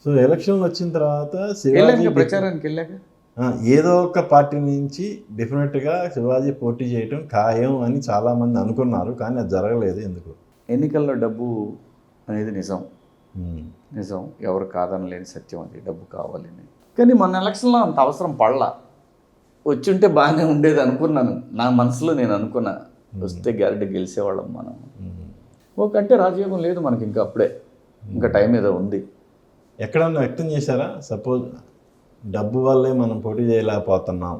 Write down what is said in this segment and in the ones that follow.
So ఎలక్షన్లు వచ్చిన తర్వాత వెళ్ళాక శివాజీ ప్రచారానికి వెళ్ళాక ఏదో ఒక పార్టీ నుంచి డెఫినెట్గా శివాజీ పోటీ చేయటం ఖాయం అని చాలామంది అనుకున్నారు, కానీ అది జరగలేదు. ఎందుకు? ఎన్నికల్లో డబ్బు అనేది నిజం, నిజం ఎవరు కాదనలేని సత్యం, అది డబ్బు కావాలని. కానీ మన ఎలక్షన్లో అంత అవసరం పడలా. వచ్చుంటే బాగానే ఉండేది అనుకున్నాను, నా మనసులో నేను అనుకున్నా, వస్తే గ్యారెంటీ గెలిచేవాళ్ళం మనం. ఒకంటే రాజయోగం లేదు మనకి ఇంకా, అప్పుడే ఇంకా టైం ఏదో ఉంది. ఎక్కడన్నా వ్యక్తం చేశారా సపోజ్ డబ్బు వల్లే మనం పోటీ చేయలేకపోతున్నాం,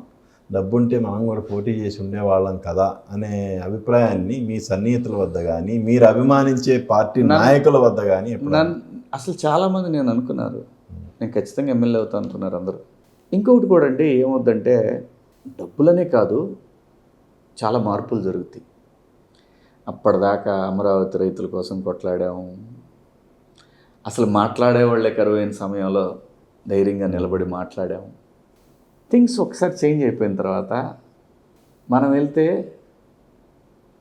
డబ్బు ఉంటే మనం కూడా పోటీ చేసి ఉండేవాళ్ళం కదా అనే అభిప్రాయాన్ని మీ సన్నిహితుల వద్ద కానీ మీరు అభిమానించే పార్టీ నాయకుల వద్ద కానీ? అసలు చాలామంది నేను అనుకున్నారు, నేను ఖచ్చితంగా ఎమ్మెల్యే అవుతా అనుకున్నారు అందరూ. ఇంకొకటి కూడా అంటే ఏమవుద్దంటే డబ్బులనే కాదు, చాలా మార్పులు జరుగుతాయి. అప్పటిదాకా అమరావతి రైతుల కోసం కొట్లాడాము, అసలు మాట్లాడేవాళ్ళే కరువైన సమయంలో ధైర్యంగా నిలబడి మాట్లాడాము. థింగ్స్ ఒకసారి చేంజ్ అయిపోయిన తర్వాత మనం వెళ్తే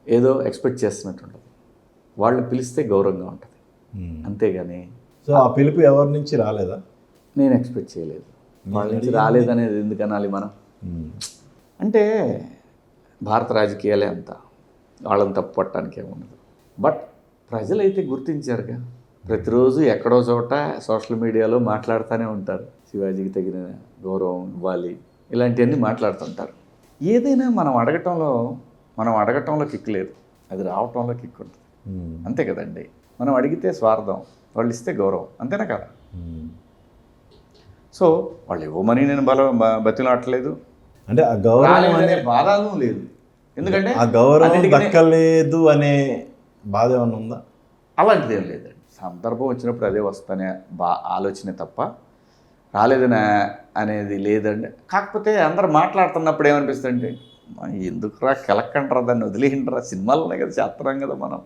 ఏదో ఎక్స్పెక్ట్ చేస్తున్నట్టు ఉంటుంది, వాళ్ళు పిలిస్తే గౌరవంగా ఉంటుంది, అంతేగాని. సో ఆ పిలుపు ఎవరి నుంచి రాలేదా? నేను ఎక్స్పెక్ట్ చేయలేదు, వాళ్ళ నుంచి రాలేదనేది ఎందుకు అనాలి మనం? అంటే భారత రాజకీయాలే అంతా, వాళ్ళని తప్పు పట్టడానికి ఏముండదు. బట్ ప్రజలైతే గుర్తించారుగా, ప్రతిరోజు ఎక్కడో చోట సోషల్ మీడియాలో మాట్లాడుతూనే ఉంటారు, శివాజీకి తగిన గౌరవం ఇవ్వాలి, ఇలాంటివన్నీ మాట్లాడుతుంటారు. ఏదైనా మనం అడగటంలో కిక్ లేదు, అది రావటంలో కిక్ ఉంటుంది, అంతే కదండి. మనం అడిగితే స్వార్థం, వాళ్ళు ఇస్తే గౌరవం, అంతేనా కదా? సో వాళ్ళు ఇవ్వమని నేను బతిలాడలేదు, అంటే ఆ గౌరవం అనే బాధను లేదు, ఎందుకంటే ఆ గౌరవం దక్కలేదు అనే బాధ ఏమన్నా ఉందా? అలాంటిది ఏం లేదండి. సందర్భం వచ్చినప్పుడు అదే వస్తానే ఆలోచనే తప్ప రాలేదని అనేది లేదండి. కాకపోతే అందరూ మాట్లాడుతున్నప్పుడు ఏమనిపిస్తుంది అంటే, ఎందుకురా కెలక్కంటారా, దాన్ని వదిలేయండిరా, సినిమాలు ఉన్నాయి కదా, చేస్తున్నాం కదా మనం.